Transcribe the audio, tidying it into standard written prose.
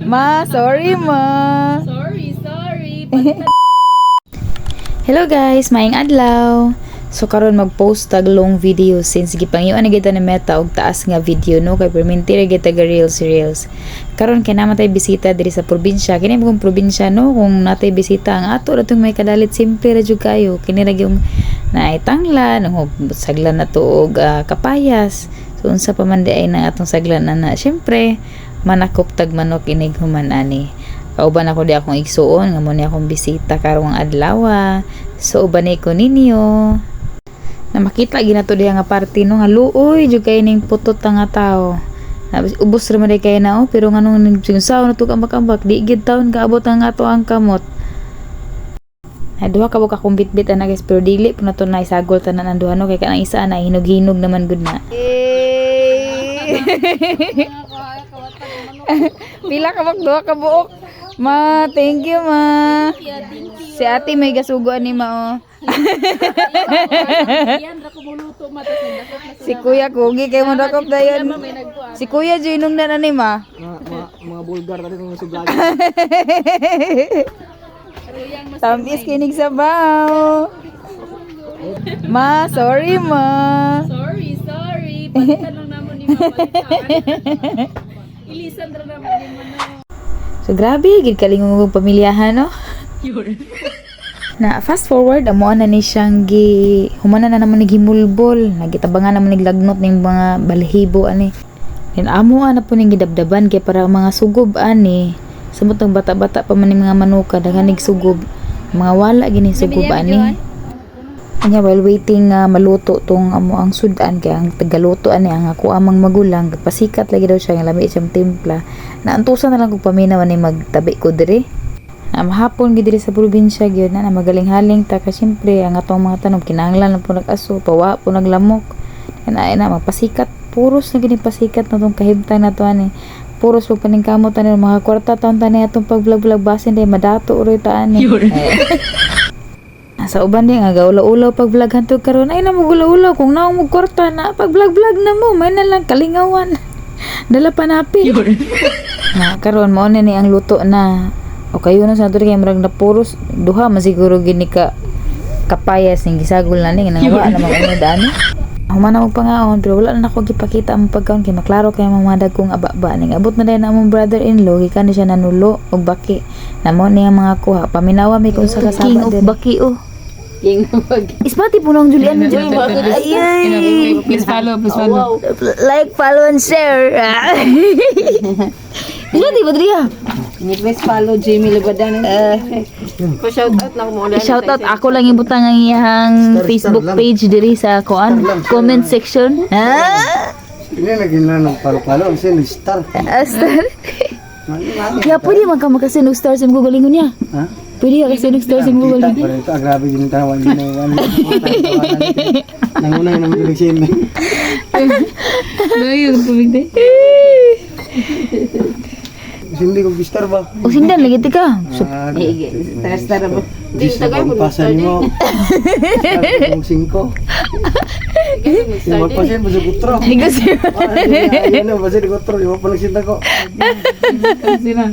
Ma, sorry ma. Sorry. Hello guys, maayong adlaw. So karon mag-post tag long video since gipangyoan na kita ni Meta og taas nga video no kay perminti ra kita ga reels. Karon kay namatay bisita diri sa probinsya. Kini mong probinsya no kung natay bisita ang ato ratong may kadalit simple ra jud kayo. Kini ra yung naitanglan ng saglan na tuog kapayas. So unsa pa man di ay nang atong saglan na syempre manakop tag manok inig human ani. Kauban ako di akong igsuon nga mo ni akong bisita karong adlaw. So uban ko ninyo. Na makita ginato diha nga party no nga luoy jud kay ning putot nga tao. Ubos ra man kay na pero nganong sinsaw na tug ambak-ambak di gid taon kaabot ang ato ang kamot. Duha ka buka kong bitbit ana guys pero dili po na to na isagol tanan ang duha no kay kanang isa na hinog-hinog naman gud na. Pila ka duha ka buok. Ma, thank you ma. Si ate may gasuguan ni ma Si kuya kugi kay mo dakop dayon. Si kuya jinong na ni ma. Mga bulgar tadi kung sublagi. Tamis kinig sabaw. Ma, sorry ma. Sorry. Palitan lang naman ni mapalitan. Ilisan ra naman ni Mano. So grabe gid kalingong kong pamilyahan no. Na fast forward amo na ni siyang gi humana na naman nagimulbol, nagitabangan naman naglagnot ning mga balahibo ani. Then amo na po ning gidabdaban kay para mga sugob ani. Samot ang bata-bata pa man ning mga manuka daghan nig sugob. Mga wala gini sugob ani. Anya while waiting maluto tong amo ang sudan kay ang tagaluto ani ang ako amang magulang pasikat lagi daw siya nga lami siyang timpla. Naantusan na lang kog paminaw ni magtabi ko diri. Mahapon gid diri sa probinsya gyud na magaling haling ta ka syempre ang atong mga tanom kinahanglan na po nag-aso pawa po naglamok. Ana na magpasikat puros na gini pasikat na tong kahimtang na to ani. Puros po paning kamot ani mga kwarta taon tani atong pag-vlog basin day madato uri ta ani. Sa uban din nga gaulaw-ulaw pag vlog hantod karon ay na mo gulaw-ulaw kung naong mo kwarta na pag vlog na mo may na lang kalingawan. Dala panapi. Na karon mo na ni ang luto na. O kayo na sa diri kay murag na puros duha man siguro gini ka kapayas ning gisagol na ning nangawa na mga dani. Humana og pangaon pero wala na ako gipakita ang pagkaon kay maklaro kay mamadag kong aba-aba ning abot na dai na among brother-in-law gikan siya nanulo og baki. Namo ni ang mga kuha paminawa mi kung sa kasaba king of baki King of baki. Isbati po nang Julian. Please follow. Like, follow and share. Isbati ba diriya? Please follow Jamie Labadan. Shout out lang mo. Shout out ako lang ibutang ang iyang Facebook page diri sa comment section. Ini lagi nanong palo-palo ang sin star. Star. Ya pwede man ka makasin og star sa Google niya. Ha? Pwede ka kasi og star sa Google. Pero ito grabe yung tawag din nangunay ng direksyon. Doyo pumigde. Hindi ko bistar ba? O sindan lagi tika. Star ba? Di tagay mo pasan mo. Ang 5. Yung magpasin mo sa kutro. Hindi ko siya. Ayun na, pasin ko kutro. Yung pa nagsinta ko. Sino?